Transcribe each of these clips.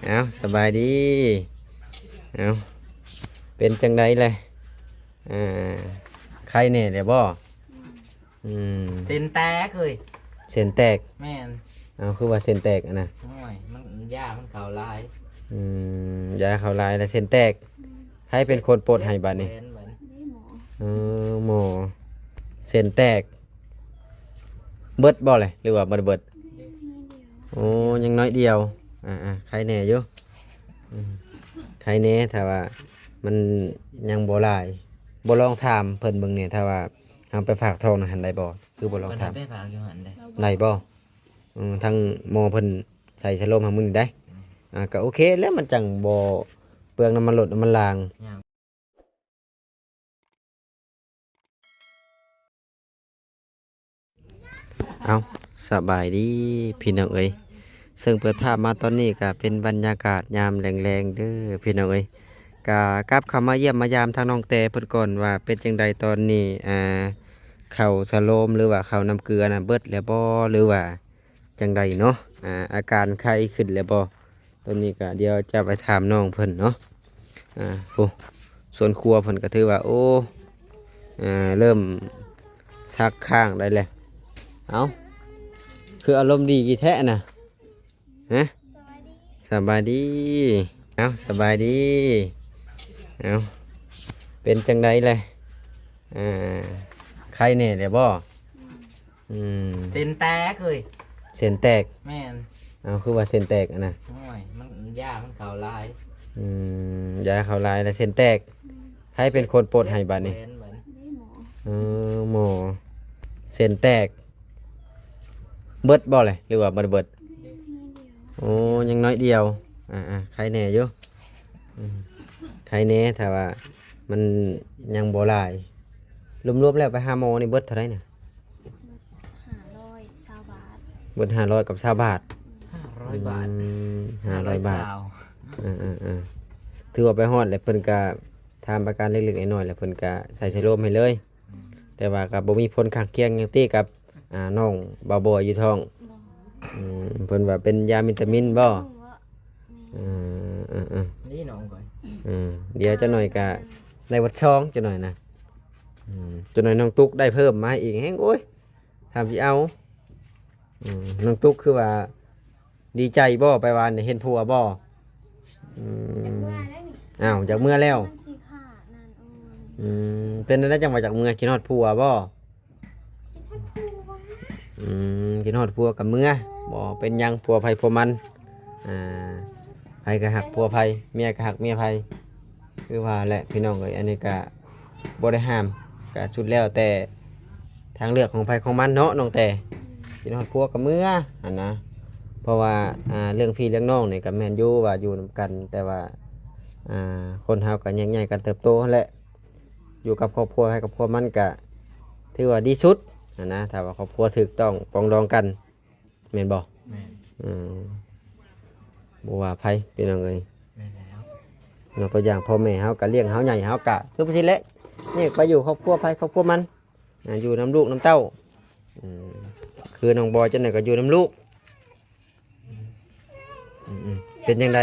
เอาสบายดีเอาเป็นจังไดเลยอ่าใครเนี่ยเดี๋ยวบ่อืมเส้นแตกเลยเส้นแตกแม่นเอาคือว่าเส้นแตกอะนะโอ้ยมันยามันเข่าลายอืยาเข้าลายแล้วเส้นแตกใครเป็นคนปลดให้บัดนี้แผลบัดนี้เอหมอเส้นแตกเบิดบ่เลยหรือว่าบ่ได้เบิดโอ้ยังน้อยเดียวใครแน่อยู่อืมใครแน่ถ้าว่ามันยังบ่หลายบ่ลองถามเพิ่นเบิ่งเนี่ยถ้าว่าเอาไปฝากทองน่ะหันได้บ่คือบ่ลองมันถาม ไปฝากอยู่หันได้ได้บ่ทั้งหมอเพิ่นใส่ชะโลมให้มึงได้ก็โอเคแล้วมันจังบ่เปลืองน้ำมันรถน้ำมันรางย่างเอาสบายดีพี่น้องเอ้ยซึ่งเปิดภาพมาตอนนี้ก็เป็นบรรยากาศยามแรงๆเด้อพี่น้องเอ้ยก็กลับเข้ามาเยี่ยมมายามทางน้องแต่เพิ่นก่อนว่าเป็นจังใดตอนนี้เข้าสโลมหรือว่าเข้าน้ำเกลือน่ะเบิดแล้วบ่หรือว่าจังใดเนาะอาการไข้ขึ้นแล้วบ่ตอนนี้ก็เดี๋ยวจะไปถามน้องเพิ่นเนาะโอ้ส่วนครัวเพิ่นก็ถือว่าโอ้เริ่มซักข้างได้แล้วเอาคืออารมณ์ดีกี่แท้น่ะฮะสบายดีเอาสบายดีเอาเป็นจังไดเลยอ่าใครเนี่ยเดี๋ยวบ่อืมเส้นแตกเลยเส้นแตกแม่นเอาคือว่าเส้นแตกอะนะโอ้ยมันยามันเข่าลายยาเข้าลายแล้วเส้นแตกใครเป็นคนปลดให้บัดนี้แผลบัดนี้หมอเส้นแตกเบิดบ่เลยหรือว่าบ่ได้เบิดโอ้ยังน้อยเดียวใครแน่อยู่อืมใครแน่ถ้าว่ามันยังบ่หลายรวมๆแล้วไปหาหมอนี่เบิดเท่าไหร่น่ะ520 บาทเบิด500กับ20 บาท500 บาท500 บาทสวถือว่าไปฮอดแล้วเพิ่นก็ทำประกันเล็กๆน้อยๆแล้วเพิ่นก็ใส่ชะโลมให้เลย แต่ว่าก็บ่มีผลข้างเคียงหยังติกับน้องบ่าวบอยอยู่ท้องเพิ่นว่าเป็นยาวิตามินบ่เออนี่น้องก่อนเดี๋ยวจะหน่อยก็ได้วัดช่องจะหน่อยนะจะหน่อยน้องตุ๊กได้เพิ่มมาอีกแฮงโอ้ยทำสิเอาน้องตุ๊กคือว่าดีใจบ่ไปวานเห็นผัวบ่อ้าวจากเมื่อแล้วเป็นอะไรจังหวะจากเมื่อกินฮอดผัวบ่กินฮอดผัวกับเมื่อบ่เป็นยังผัวไผผัวมันไผก็หักผัวไผเมียก็หักเมียไผคือว่าแหละพี่น้องเอ้ยอันนี้ก็บ่ได้ห้ามก็สุดแล้วแต่ทางเลือกของไผของมันเนาะน้องแต่กินฮอดผัวกับเมื่ออันนะเพราะว่าเรื่องพี่เรื่องน้องนี่ก็แม่นอยู่ว่าอยู่นำกันแต่ว่าคนเฮาก็แยกย้ายกันเติบโตนั่นแหละอยู่กับครอบครัวให้กับครอบครัวมันก็ถือว่าดีสุดนะถ้าว่าครอบครัวถูกต้องปรองดองกันแม่นบ่แม่นบ่ว่าไผพี่น้องเอ้ยแม่นแล้วยกตัวอย่างพ่อแม่เฮาก็เลี้ยงเฮาใหญ่เฮาก็คือบ่สิแหละนี่ไปอยู่ครอบครัวไผครอบครัวมันอยู่น้ำลูกน้ำเต้าคือน้องบอยจังได๋ก็อยู่น้ำลูกเป็นจังได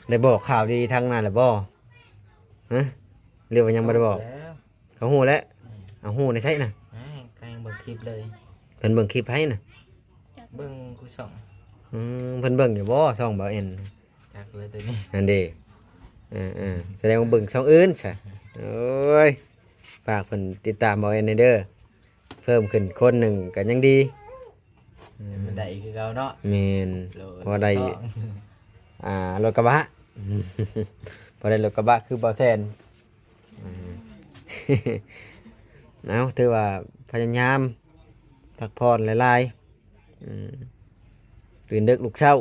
ได้บอกข่าวดีทางนั้นล่ะบ่ฮะเรียกว่ายังบ่ได้บอกแล้วเขาฮู้แล้วเอาฮู้ในไสน่ะกลางเบิ่งคลิปเลยเพิ่นเบิ่งคลิปให้น่ะเบิ่งกูส่องเพิ่นเบิ่งอยู่บ่ช่องบ่าวเอ็นจักเลยตัวนี้นั่นเด้แสดงว่าเบิ่งช่องอื่นซะโอ้ยฝากเพิ่นติดตามบ่าวเอ็นเด้อเพิ่มขึ้นคนหนึ่งก็ยังดีมันได้คือเก่าเนาะแม่นพอได้รถกระบะพอได้รถกระบะคือบ่แซนเอาถือว่าพยายามพักผ่อนหลายๆตื่นดึกลุกเช้า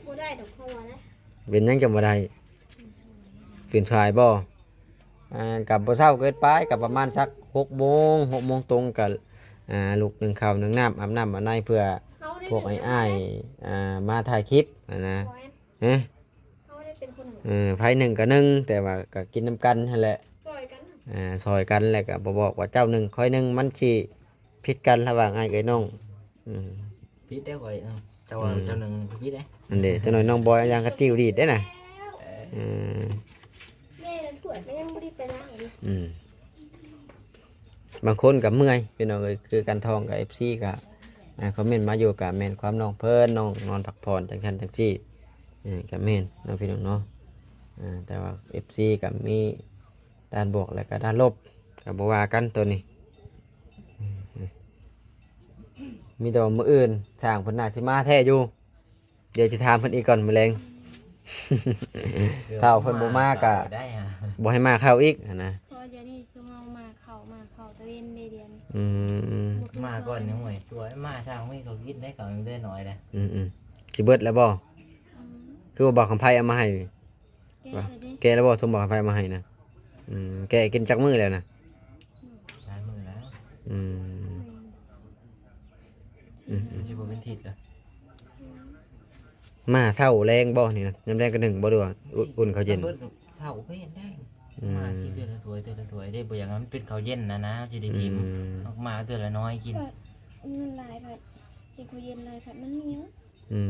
บ่ได้ดอกเพราะว่านะเป็นหยังจำบ่ได้ตื่นสายบ่กับบ่เช้าเกินไปกับประมาณสัก6 โมงตรงกับลูก1 ข้าว 1 น้ำอาบน้ำอาบในเพื่อพวกอ้ายมาถ่ายคลิปนะเฮาได้เป็นคนไผหนึ่งกับหนึ่งแต่ว่าก็กินน้ำกันนั่นแหละซอยกันซอยกันแหละก็บ่บอกว่าเจ้าหนึ่งคอยหนึ่งมันสิผิดกันระหว่างอ้ายกับน้องผิดได้ก่อย เจ้าว่าเจ้าหนึ่งพี่ได้ อันเด้จังหน่อยน้องบอยเอายางกระติ้วดีดได้น่ะอืม แม่แล้วถ้วยก็ยังบ่ได้ไปล้างเลย อืมบางคนก็เมื่อยพี่น้องเอ้ยคือการทองกับ FC ก็คอมเมนต์มาอยู่กับแม่นความน้องเพิ่นน้องนอนพักผ่อนจังซั่นจังซี่ก็แม่นเนาะพี่น้องเนาะแต่ว่า FC ก็มีด้านบวกและก็ด้านลบก็บ่ว่ากันตัวนี้มีแต่ว่ามื้ออื่นสร้างเพิ่นน่าสิมาแท้อยู่เดี๋ยวจะถามเพิ่นอีกก่อนมื้อแลง ถ้าเอาเพิ่นบ่มาก็ ได้ฮะ บ่ให้มาเข้าอีกหั้นนะ พอเดี๋ยวนี้ซุมเฮามาเข้าตะเวนเดือน อืม มาก่อนนี่ห่วยสวยมาทางไม่เขากินได้เขายังได้น้อยเลย สิเบิดแล้วบ่ อืม คือว่าบอกคำไผเอามาให้ แก้เลยดิ แกแล้วบ่สมบอกคำไผเอามาให้นะแกกินจักมื้อแล้วนะ ใช้มือแล้ว อืม มันจะเป็นทิศเลย มาเช้าแรงบ่นี่นะยามแรงก็หนึ่งบ่ดูว่าอุ่นเขาวเย็น เช่าก็เห็นได้มากินเดือนละถ้วยได้บ่อย่างนั้นเป็นข้าวเย็นนะจะได้กินมาเดือนละน้อยกิน มันลายผัดเห็นเขาเย็นลายผัดมันเหนียว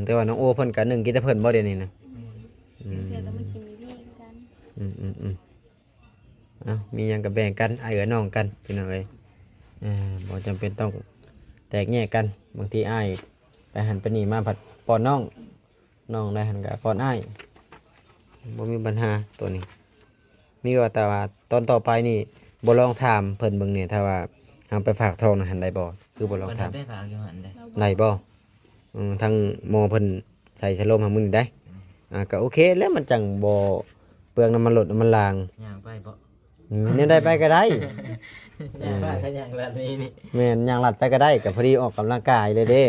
แต่ว่าน้องโอเพิ่นก็หนึ่งกินแต่เพิ่นบ่เดี๋ยวนี้นะ เดี๋ยวจะมากินมีพี่กัน เอ้ามีหยังก็แบ่งกันอ้ายเอ๋อน้องกันพี่น้องเอ้ยบ่จำเป็นต้องแตกแยกกันบางทีอ้ายไปหันไปนี่มาผัดป้อนน้องได้หันก็ป้อนอ้ายบ่มีปัญหาตัวนี้ มีว่าแต่ว่าตอนต่อไปนี่บ่ลองถามเพิ่นเบิ่งเนี่ยถ้าว่าเฮาไปฝากทองน่ะหันได้บ่คือบ่ลองถาม ได้ฝากอยู่หันได้ ได้บ่ทางหมอเพิ่นใส่สโลมให้มึงได้ก็โอเคแล้วมันจังบ่เปลืองน้ำมันรถน้ำมันราง ย่างไปบ่ เนี่ยได้ไปก็ได้ ย่างไปถ้าย่างแบบนี้นี่ แม่นย่างลัดไปก็ได้ก็พอดีออกกำลังกายเลยเด้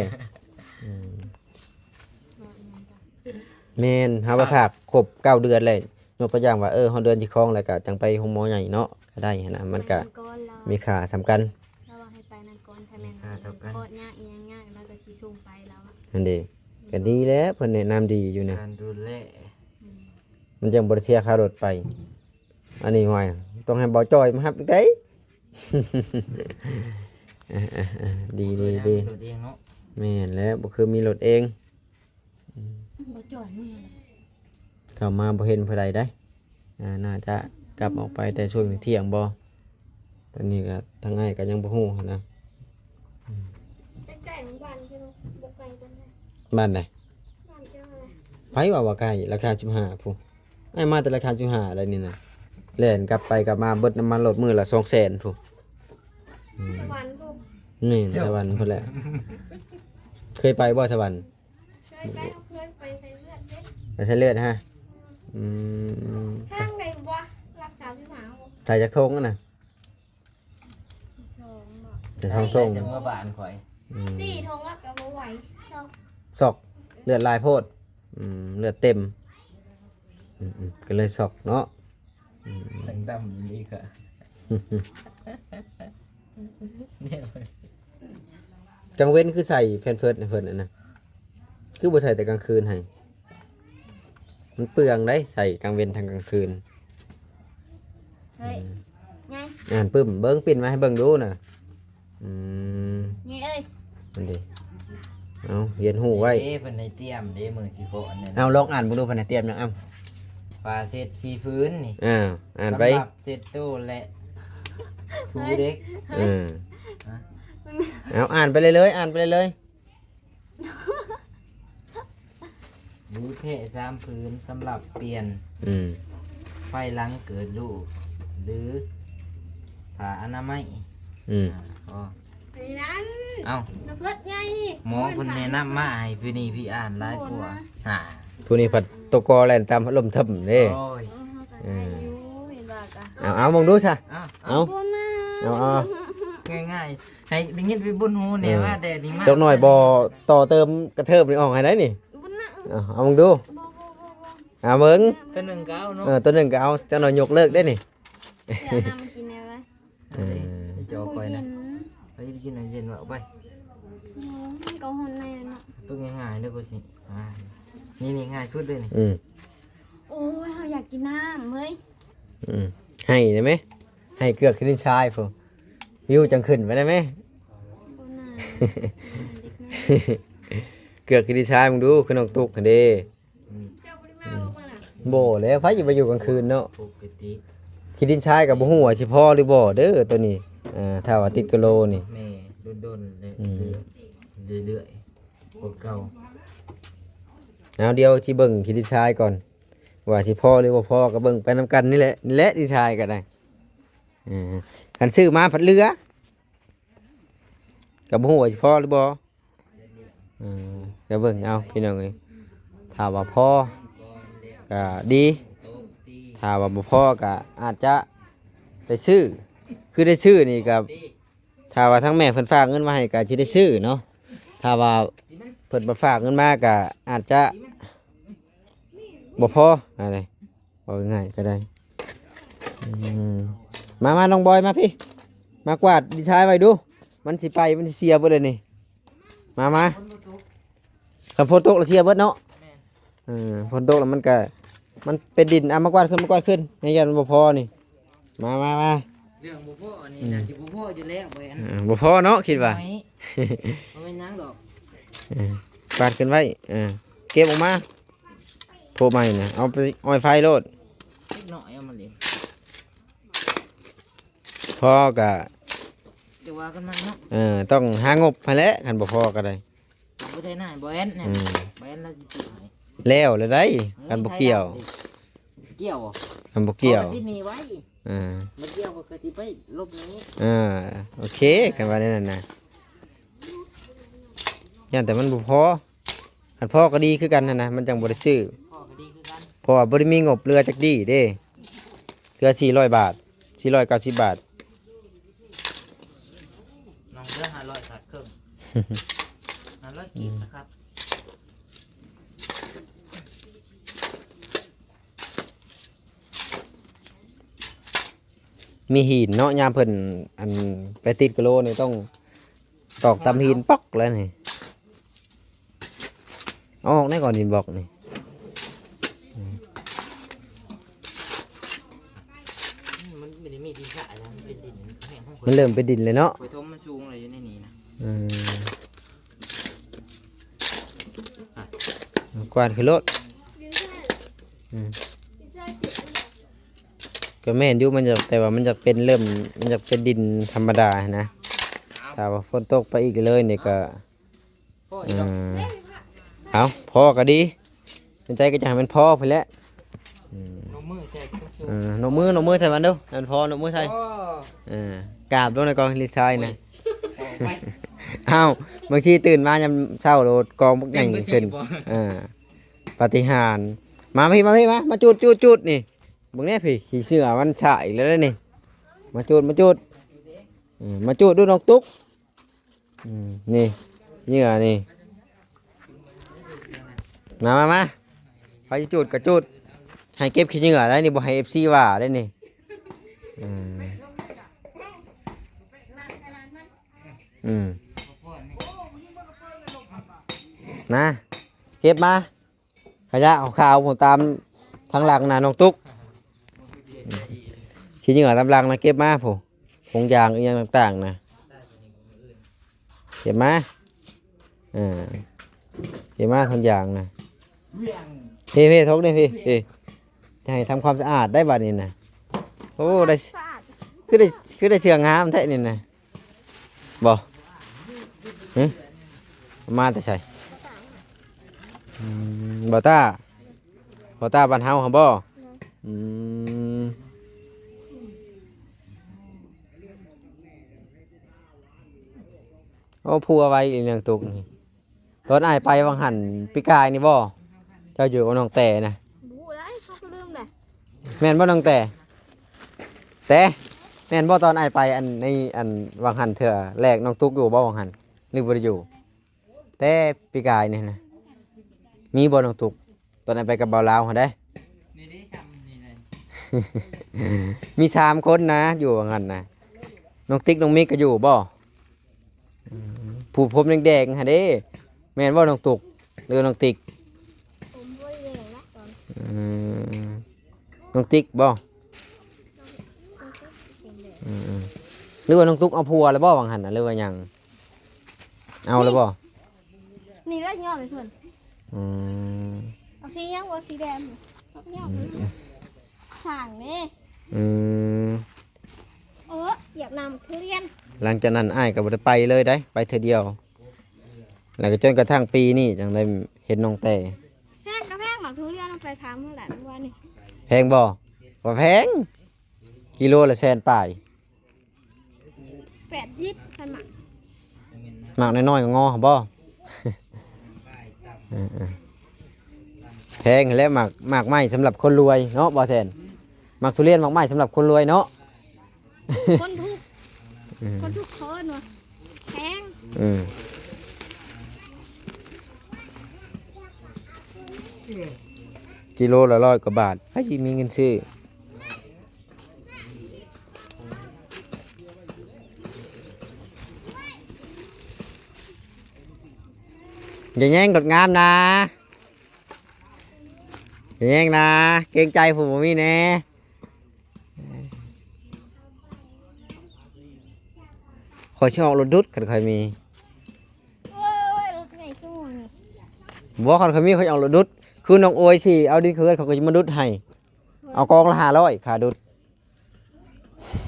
แม่นเฮาไปฝากครบ9 เดือนเลยยกตัวอย่างว่าเฮาเดือนที่คลองแล้วก็จังไปโรงหมอใหญ่เนาะก็ได้หันน่ะมันก็ ก้อนเรา มีค่าสำคัญ เราว่าให้ไปนั่นก่อนถ้าแม่นโคตรยากอีหยังยากแล้วก็สิส่งไปแล้วอะ นั่นเด้ก็ดีแล้วเพิ่นแนะนำดีอยู่นะ การดูแล มันจังบ่ได้เสียค่ารถไป อันนี้ห่วยต้องให้บ่จอยมารับอีกได้ ดี ดูเองเนาะ แม่นแล้วบ่คือมีรถเอง บ่จ่อยแม่ เข้ามาบ่เห็นผู้ใดได้น่าจะกลับออกไปแต่ช่วงเที่ยงบ่ตอนนี้ก็ทางง่ายก็ยังบ่ฮู้หั้นนะ ใกล้ๆหมู่บ้านใช่บ่บ่ไกลกันนะ บ้านใด บ้านเจ้าอะไร ไผว่าใกล้ราคา15ผู้ไอ้มาแต่ราคา15อะไรนี่น่ะแล่นกลับไปกลับมาเบิดน้ำมันรถมื้อละ200,000ผู้ สวรรค์ลูก นี่สวรรค์พุ่นแหละเคยไปบ่สวรรค์ เคยไปเขาเคยไปใส่เลือดเด้ ไปใช้เลือดฮะทางใดบ่รักษาที่หมาบ่ ใส่จากทงอะนะ สองบ่ จะทองทง จะเมื่อบานข่อย สี่ทงแล้วก็บ่ไหวสอง ศอกเลือดลายโพดเลือดเต็มก็เลยศอกเนาะ ตั้งดำนี่ค่ะเนี่ย กลางเว้นคือใส่แพนเฟิร์สเพิ่นน่ะนะคือบ่ใส่แต่กลางคืนให้มันเปลืองได้ใส่กลางเว้นทางกลางคืน เฮ้ยไง อ่านปึ้มเบิ่งปิ่นมาให้เบิ่งดูน่ะไงเอ้ย นั่นดิเอาเรียนหูไว้ เด้เป็นในเตรียมเด้มือสิโกะเนี่ย เอาลองอ่านเบิ่งดูเพิ่นให้เตรียมหยังเอ้า ปลาเศษสีพื้นนี่ อ่านไป สำหรับเศษตู้และทูเด็ก เอาอ่านไปเลยอ่านไปเลย หรือเพศ3พื้นสำหรับเปลี่ยน ไฟหลังเกิดลูกหรือผ่าอนามัย อ๋อ ไอ้นั้น เอ้า น้ำเพิ่นไง หมอคนแนะนำมาให้พี่นี่พี่อ่านหลายกว่าผู้นี้ผัดตกกอแล่นตามพัดลมทึมเด้ โอ้ย เห็นว่าจ้ะ เอามองดูซะ เอ้า เอา ง่ายๆให้ได้ยินไปบนหูเนี่ยว่าแต่นี่มาก จกหน่อยบ่ต่อเติมกระเทิบนี่ออกให้ได้นี่ บุญนะ เอามองดูเอาเบิ่ง ตัวหนึ่งก็เอาเนาะ ตัวหนึงก็เอาจักหน่อยยกเลิกได้นี่ อย่านำมากินแน่ไว้ ไปจอคอยนะไปกินน้ำเย็นว่าไป มันก็ฮอนแน่เนาะ ตัวง่ายๆเด้อกูสินี่ง่ายสุดเลยนี่ โอ้ยเฮาอยากกินน้ำเฮ้ย ให้ได้ไหมให้เกลือกขึ้นชายพุ่นวิวจังขึ้นไปได้ไหม บุญนะ เกือกขี้ดินชายมึงดูคือน้องตุกหั่นเด้ เจ้าบ่ได้มาบ่มาน่ะ บ่แล้วไผสิไปอยู่กลางคืนเนาะ ปกติ ขี้ดินชายก็บ่ฮู้ว่าสิพอหรือบ่เด้อตัวนี้ถ้าว่าติดกะโลนี่ แม่โดนๆเลย อืม เรื่อยๆกดเก่า เอาเดี๋ยวสิเบิ่งขี้ดินชายก่อนว่าสิพอหรือบ่พอก็เบิ่งไปนํกันนี่แหละดินชายก็ได้คันซื้อมาผัดเรือก็บ่ฮู้ว่าสิพอหรือบ่ก็เบิ่งเอาพี่น้องเอ้ยถ้าว่าพอก็ดีถ้าว่าบ่พอก็อาจจะไปซื้อคือได้ซื้อนี่ก็ถ้าว่าทั้งแม่เพิ่นฝากเงินมาให้ก็สิได้ซื้อเนาะถ้าว่าเพิ่นบ่ฝากเงินมาก็อาจจะบ่พออะไรเอาง่ายๆก็ได้มาน้องบอยมาพี่มากวาดดินชายไว้ดูมันสิไปมันสิเสียเบิดเลยนี่มาคันฝนตกแล้วเสียเบิดเนาะฝนตกแล้วมันก็มันเป็นดินมากวาดขึ้นให้ยันบ่พอนี่มา เรื่องบ่พอนี่น่าสิบ่พออยู่แล้วแหวน บ่พอเนาะคิดว่า บ่แม่นหยังดอก กวาดขึ้นไว้เก็บออกมาโพใหม่นะเอาไปอ้อยไฟโลด นิดหน่อยเอามาเล่น พอก็ จะว่ากันมาเนาะ ต้องหางบให้แล้วคันบ่พอก็ได้ บ่ได้น่าบ่แอนเนี่ยบ่แอนเราสิสิให้ แล้วเลยได้คันบ่เกี่ยว เกี่ยวบ่ คันบ่เกี่ยว อาที่นี่ไว้ อ่า บ่เกี่ยวก็คือสิไปลบนี้ โอเคกันว่านั่นน่ะย่านแต่มันบ่พอคันพอก็ดีคือกันนั่นนะมันจังบ่ได้ซื้อ พ่อก็ดีคือกัน เพราะว่าบ่ได้มีงบเรือจักดีเด้เรือ400 บาท490 บาท น้องเด้อ500ขาดครึ่ง500กีบนะครับ มีหินเนาะยามเพิ่นอันไปติดกะโลนี่ต้องตอกตำหินปอกแล้วนี่เอาออกได้ก่อนดินบอกนี่ มันไม่ได้มีดินสายแล้วมันเป็นดินแห้งของ มันเริ่มเป็นดินเลยเนาะ ไปทมมันสูงเลยอยู่ในนี้นะ กวาดขึ้นรถ ดินชายดินชายติด ก็แม่นอยู่มันจะแต่ว่ามันจะเป็นเริ่มมันจะเป็นดินธรรมดานะถ้าว่าฝนตกไปอีกเลยนี่ก็ พ่ออีกดอก เอาพอก็ดีในใจก็จะให้มันพอไปแล้ว นมมือใช่ชุ่ม นกมือใส่มันดูนั่นพอนกมือใส่ ๆพ่อก ราบด้วยนะกองลิซายนะ ไป เอ้าบางทีตื่นมายามเช้าโดดกองพวกใหญ่ขึ้นปาฏิหาริย์มามาจุดนี่มึงเนี่ยพี่ขี่เสือมันฉะอีกแล้วนี่มาจุดมาจุดดูน้องตุ๊กนี่เหงื่อนี่มาไปจุดกับจุดให้เก็บขี้เหงื่อได้นี่บ่ให้ FC ว่าได้นี่นะเก็บมาขยะเอาข่าวผมตามทางหลังนะน้องตุ๊กขี้เหงื่อตามหลังนะเก็บมาผมผงยางอีกอย่างต่างๆนะเก็บมาเก็บมาทุกอย่างนะพี่ทกนี่พี่จะให้ทำความสะอาดได้บัดนี้นะโอ้ได้ สะอาด คือได้เชืองงามแท้นี่นะบ่มาแต่ใส่บ่ตาบ้านเฮาหั่นบ่โอ้พัวไว้อีกเรื่องตุกนี่ตอนอ้ายไปวังหันปีกายนี่บ่เจ้าอยู่กับน้องแต่นะ บูได้เขาก็ลืมเลย แม่นบ่น้องแต่แม่นบ่ตอนอ้ายไปอันในอันวังหันเถื่อแรกน้องตุกอยู่บ่วังหันหรือบ่ได้อยู่แต่ปีกายนี่นะมีบ่น้องตุกตอนอ้ายไปกับบ่าวลาวหั่นเด้ นี่ได้ซ้ำนี่เลย มี3คนนะอยู่วังหันนะน้องติ๊กน้องมิกก็อยู่บ่ผู้ผมแดงๆหั่นเด้แม่นบ่น้องตุกหรือน้องติ๊ก ผมบริเวณนะตอน น้องติ๊กบ่หรือว่าน้องตุ๊กเอาผัวแล้วบ่วังหันน่ะหรือว่าหยังเอาแล้วบ่ นี่แล้วย่อไปเพิ่น อืม เอาสียังบ่สีแดงเอาย่อไปสั่งเด้ อืม เหยียบน้ำทุเรียน หลังจากนั้นอ้ายก็บ่ได้ไปเลยได้ไปเทื่อเดียว แล้วก็จนกระทั่งปีนี้จังได้เห็นน้องแต่ แพงก็แพงหมักทุเรียนเอาไปถามเมื่อไหร่วันนี้ แพงบ่บ่แพงกิโลละแสนปลาย 80คันหมัก หมากน้อยๆก็งอบ่ เออๆแพงและหมากไม้สำหรับคนรวยเนาะบ่แซนหมากทุเรียนหมากไม้สำหรับคนรวยเนาะ คนทุกคนทุกคนวะแพง อืมกิโลละ100 กว่าบาทใครสิมีเงินซื้ออย่าแย่งดดงามนะอย่าแย่งนะเกรงใจผมบ่มีแน่ขอช่อรถดุดกันใครมี โอ้ยรถไงตู้นี่ บ่คันเขามีเขาจะเอารถดุดคือน้องโอยสิเอาดินคืนเขาก็จะมาดุดให้เอากองละ500ค่าดุด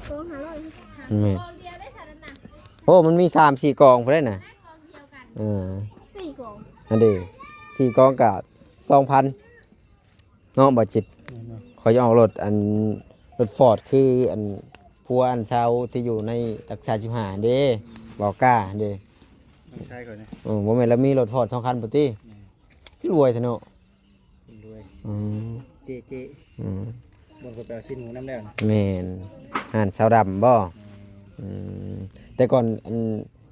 โกงหาร้อย แม่นโอ้มันมี3-4กองพุ่นได้น่ะเออ 4 กอง อันเด้4กองก็ 2,000เนาะบ่จิตเขาจะเอารถอันรถฟอร์ดคืออันพัวอันชาวที่อยู่ในตักษา15เด้บ่กล้าเด้ ใช่ก่อนนะ บ่แม่นแล้วมีรถฟอร์ด2คันพุ่นติรวยซะเนาะ รวย อืม เจเจ อืม บนกระเป๋าชิ้นหมูน้ำแล้วนะ แม่นห่านสาวดำบ่อืมแต่ก่อนอัน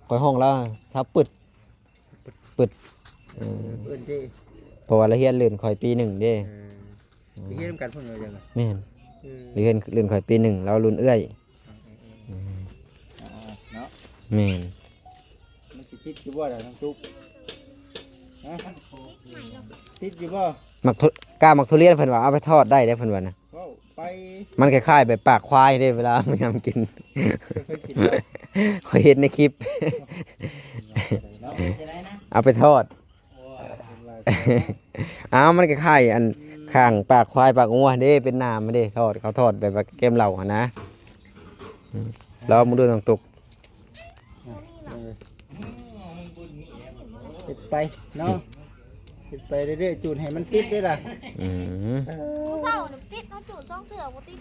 ข่อยห้องแล้วสาวปึดเออ เอิ้นเจ เพราะว่าละเฮียนลื่นข่อยปีหนึ่งเด้ ไปเฮียนกันเพิ่นว่าจังไง แม่นละเฮียนลื่นข่อยปีหนึ่งแล้วรุ่นเอื้อย เนาะ แม่น มันสิติดอยู่บ่ล่ะน้ำซุปฮะติดอยู่บ่ มักทุกล้ามักทุเรียนเพิ่นว่าเอาไปทอดได้เด้เพิ่นว่านะ ว้าวไป มันคล้ายๆแบบปากควายเด้เวลามันยำกิน เคยกินบ่ ข่อยเห็นในคลิป เนาะ จะได้นะ เอาไปทอด อ้าวมันคล้ายๆอันข้างปากควายปากงัวเด้เป็นน้ำเด้ทอดเขาทอดแบบว่าแกมเหล้าหั่นนะแล้วมึงดูน้องตุก ติดไปเนาะติดไปเรื่อยๆจูนให้มันติดได้ล่ะ อืม ผู้เฒ่าน่ะติดเนาะจุด2เทื่อบ่ติด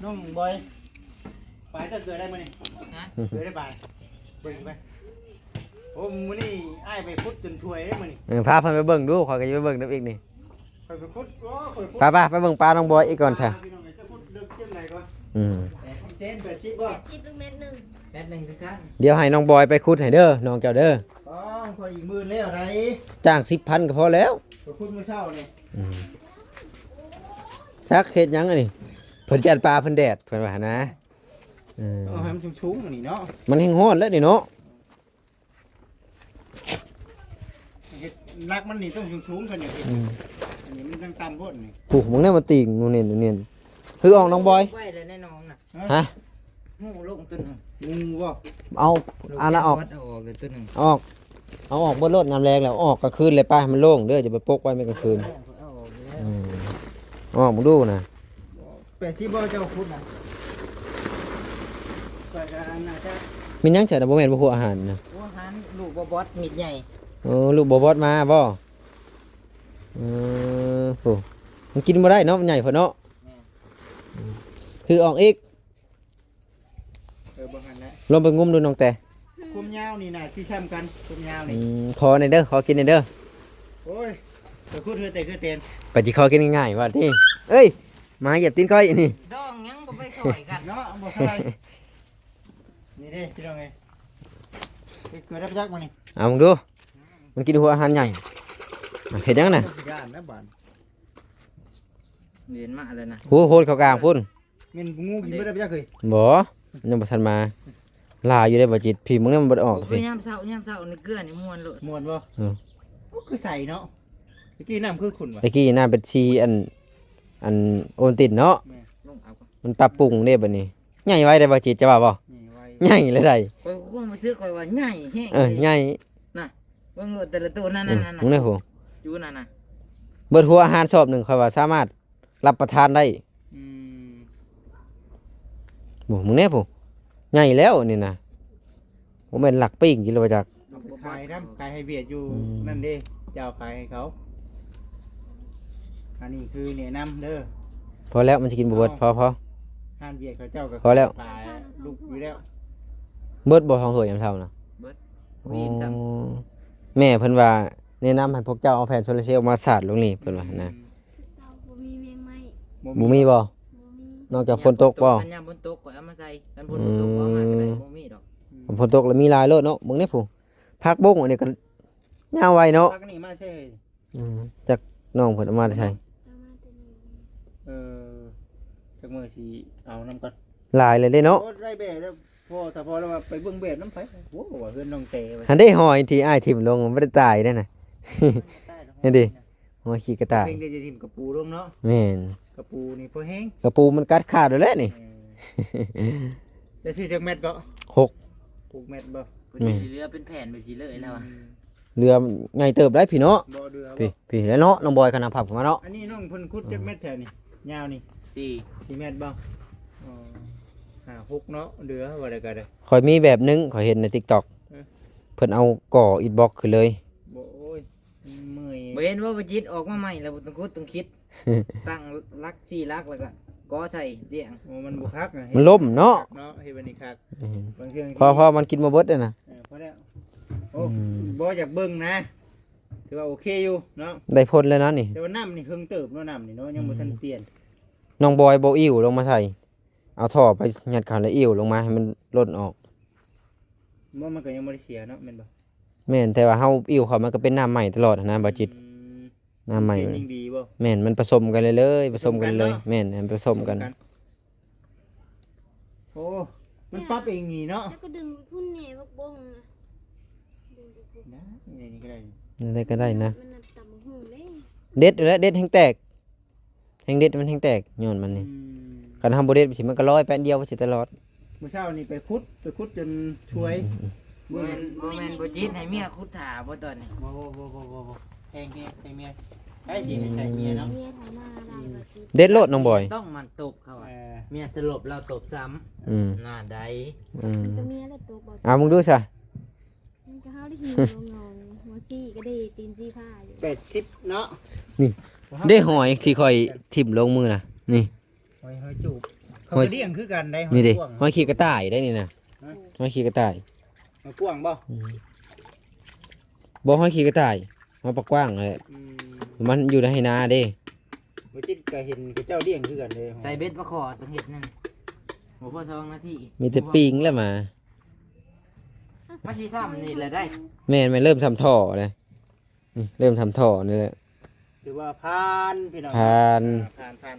น้องบอยไปก็เกิดได้มื้อนี้เกิดได้บ่ายเบิ่งไปโอ้มื้อนี้อ้ายไปพุดจนช่วยได้มื้อนี้ พาเพิ่นไปเบิ่งดูขอยก็จะไปเบิ่งนํอีกนี่ ไปพุดโอ้ไปพุด ไปเบิ่งปลาน้องบอยอีกก่อนจ้ะ พี่น้องเอ้ยจะพุดเลือกเส้นไหนก่อน อืม 80เซน 80บ่ 10หรือเม็ดหนึง แป๊บหนึงคือกัน เดี๋ยวให้น้องบอยไปขุดให้เด้อน้องเจ้าเด้อ อ๋อพออีกมื้อแล้วได จ้าง10,000ก็พอแล้ว ไปพุดมื้อเช้านี่ ทักเฮ็ดหยังอันนี้เพิ่นจัดปลาเพิ่นแดดเพิ่นว่านะเออ เอาให้มันชุ่มๆอันนี้เนาะ มันแห้งร้อนแล้วนี่เนาะ เฮ็ดรักมันนี่ต้องชุ่มๆกันนี่อันนี้มันต้องตามโพดนี่ โอ้มึงเนี่ยมาติ่งนู่นนี่นู่นนี่คือออกน้องบอย ไว้เลยแน่นอนน่ะ ฮะ งูลงตัวหนึง งูบ่ เอาอันละออก เอาออกเลยตัวหนึง เอาออกบนรถน้ำแรงแล้วออกกลางคืนเลยป้ามันโล่งเด้อจะไปปกไว้ไม่กลางคืน เอาออกเลย อืมออกมึงดูนะ 80บ่เจ้าพุดน่ะก็น่าจะ มีหยังใส่บ่แม่นบ่ฮู้อาหารนะ โอ้หันลูกบอสมิดใหญ่ โอ้ลูกบ่บอดมาบ่โอ้มันกินบ่ได้เนาะมันใหญ่พอเนาะคือออกอีก บ่หันแล้ว ลงไปงุ้มดูน้องแต่ คุมยาวนี่น่ะสิช้ำกันคุมยาวนี่ ขอในอยเด้อขอกินในอยเด้อ โอ้ยไปพูดเฮือแต่คือเตียน ไปจิขอกินง่ายๆว่าที่เอ้ยมาเหยียบตีนก้อยนี่ ดองยังบ่ไปซอยกัน เนาะบ่ใช่ นี่เด้พี่น้องไงเกิดได้ประจักษ์มานี่ เอามึงดูมันกินหัวอาหารใหญ่เห็นยังน่ะ ย่านนะบ้าน เรียนมาเลยนะ โหโหดเข้ากลางพุ่น แม่นงูกินบ่ได้ประจักษ์เคย บ่ยังบ่ทันมาลาอยู่ได้บ่จิตพี่มึงเนี่ยมันบ่ได้ออก คื สิ อยามเช้านี่เกลือนี่ม่วนโลด ม่วนบ่ เออ โอ้คือใส่เนาะตะกี้น้ำคือขุ่นว่ะ ตะกี้น่าเป็นชีอันโอนติดเนาะ ลงเอาก่อน มันปรับปรุงเด้บัดนี้ใหญ่ไว้ได้บ่จิตจะว่าบ่ นี่ไว้ ใหญ่เลยได้ ข่อยก็มาซื้อข่อยว่าใหญ่แฮง ใหญ่ เบิ่งรถแต่ละตู้นั่น มึงได้ผู้ อยู่นั่นน่ะ เบิดหัวอาหารสอบหนึงค่อยว่าสามารถรับประทานได้ อืม บ่มึงแน่ผู้ใหญ่แล้วนี่นะบ่แม่นหลักปิ้งกินแล้วว่าจัก ขายน้ำขายให้เบียดอยู่ อืม นั่นเด้เจ้าขายให้เขาอันนี้คือแนะนำเด้อ พอแล้วมันจะกินบ่เบิดพอ ห้านเบียดเขาเจ้าก็ พอแล้ว ปลาลูกอยู่แล้ว เบิดบ่ท้องถ้วยยามเช้านะ บ่อิ่มจัง อ๋อแม่เพิ่นว่าแนะนำให้พวกเจ้าเอาแผ่นโซลาร์เซลล์มาสาดลงนี่เพิ่นว่านะ เราบ่มีเวียงไม้ บ่มีบ่ บ่มี นอกจากฝนตกบ่ อันยามฝนตกก็เอามาใส่กันฝนบ่ตกก็เอามาก็ได้บ่มีดอก ฝนตกแล้วมีหลายโลดเนาะมึงนี่ผู้พักบงอันนี้ก็ยาวไว้เนาะ พักนี่มาใช่ จักน้องเพิ่นเอามาได้ใช่ เอามาแต่นี่ เออสักมื้อสิเอาน้ำก่อน หลายเลยเด้เนาะ โอ้ได้เบ็ดแล้วพ่อถ้าพ่อแล้วว่าไปเบิ่งเบ็ดน้ำไผโอ้ว่าเฮือนน้องเตไว้ หันได้หอยที่อ้ายทิ่มลงมันบ่ได้ตายได้น่ะ เห็นดิ หอยขี้กระต่าย เพ่งได้จะทิ่มกระปูลงเนาะ แม่น กระปูนี่พอแห้ง กระปูมันกัดขาดแล้วแหละนี่ จะซื้อจากเม็ดก็ หก 6เม็ดบ่ เพิ่นสิเรือเป็นแผ่นแบบสิเลยแล้วอะ เรือใหญ่เติบได้พี่เนาะ บ่เดือ พี่พี่แล้วเนาะน้องบอยคณะผับมาเนาะ อันนี้น้องเพิ่นขุดจากเม็ดแท้นี่ยาวนี่ 4 4เม็ดบ่อ๋อ6เนาะเดือว่าได้ก็ได้ ข่อยมีแบบนึงข่อยเห็นใน TikTok เพิ่นเอาก่ออิฐบล็อกขึ้นเลย บ่โอ้ยเมื่อย บ่เห็นว่าบ่จิตออกมาใหม่แล้วบ่ต้องคุดต้องคิด ตั้งลัก4ลักแล้วก็ก่อไทยเลี้ยง โอ้มันบ่คักอะ มันล่มเนาะ เนาะเฮ็ดบัดนี้คักบางเทื่อ พอมันกินมาเบิดเลยนะ พอแล้วโอ้บ่อยากเบิ่งนะถือว่าโอเคอยู่เนาะ ได้พ้นแล้วนะนี่ แต่ว่าน้ำนี่เพิ่งเติบเนาะน้ำนี่เนาะยังบ่ทันเปลี่ยน น้องบอยบ่อิ่วลงมาใส่เอาท่อไปยัดเข้าแล้วอิ่วลงมาให้มันล่นออก ว่ามันก็ยังบ่ได้เสียเนาะแม่นบ่ แม่นแต่ว่าเฮาอิ่วเขามันก็เป็นน้ำใหม่ตลอดนะบ่จิต อืม น้ำใหม่ เปลี่ยนยิ่งดีบ่ แม่นมันผสมกันเลยผสมกันเลยแม่นมันผสมกัน โอ้มันปรับเองนี่เนาะ แล้วก็ดึงไปพุ่นนี่บักบงนะดึงไปพุ่น นะนี่ก็ได้ อะไรก็ได้นะ มันน่ะตำบักหุ่งเด้ เด็ดอยู่แล้วเด็ดแห้งแตกแห้งเด็ดมันแห้งแตกย้อนมันนี่ อืม คันทำบ่เด็ดสิมันก็ลอยแป๊บเดียวสิตลอด มื้อเช้านี่ไปขุดจนช่วย บ่แม่นบ่จิตให้เมียคุดถาบ่ตอนนี้ บ่แห้งให้เมียใช้สิให้ใช้เมียเนาะ เมียถามมาได้ว่าสิ เด็ดโลดน้องบอย ต้องมันตบเขา เอ อะ อ เมียสลบเราตบซ้ำ อืม หน้าใด อืม มันก็เมียแหละตัวบ่ เอามึงดูซะ มันก็เฮาได้หิวงงหัวซี่ก็ได้ตีนซี่ผ้าอยู่ 80เนาะ ได้หอยที่ค่อยทิ่มลงมือน่ะนี่ หอยจูบเขา หอย ก็เลี้ยงคือกันได้หอย นี่ดิ พ่วง หอยขี้กระต่ายได้นี่นะหอยขี้กระต่าย หอยพ่วงบ่ บ่หอยขี้กระต่ายหอยปลากว้างเลย อืม มันอยู่ในนาเด้ บ่จิตก็เห็นเขาเจ้าเลี้ยงคือกันเลย ใส่เบ็ดมาขอต้องเฮ็ดนั่นบ่พอ2นาที มีแต่ปิงแล้วมา มันสิซ้ำนี่แหละได้ แม่นมันเริ่มทำท่อเลยนี่เริ่มทำท่อนี่แหละ หรือว่าพานพี่น้อง พาน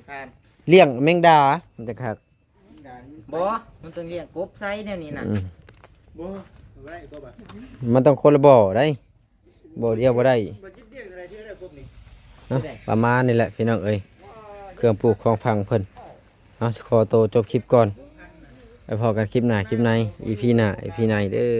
พาน เลี้ยงแมงดามันจะคัก บ่มันต้องเลี้ยงกบไซแนวนี้น่ะ อืม บ่บ่ได้ก็บ่ มันต้องคนละบ่อได้บ่อเดียวบ่ได้ บ่จิตเลี้ยงอะไรที่ได้ครบนี่ เนาะประมาณนี่แหละพี่น้องเอ้ยเครื่องปลูกของพังเพิ่นเอาสิขอโตวจบคลิปก่อนไปพอกันคลิปหน้าคลิปใน EP หน้า EP ในเด้อ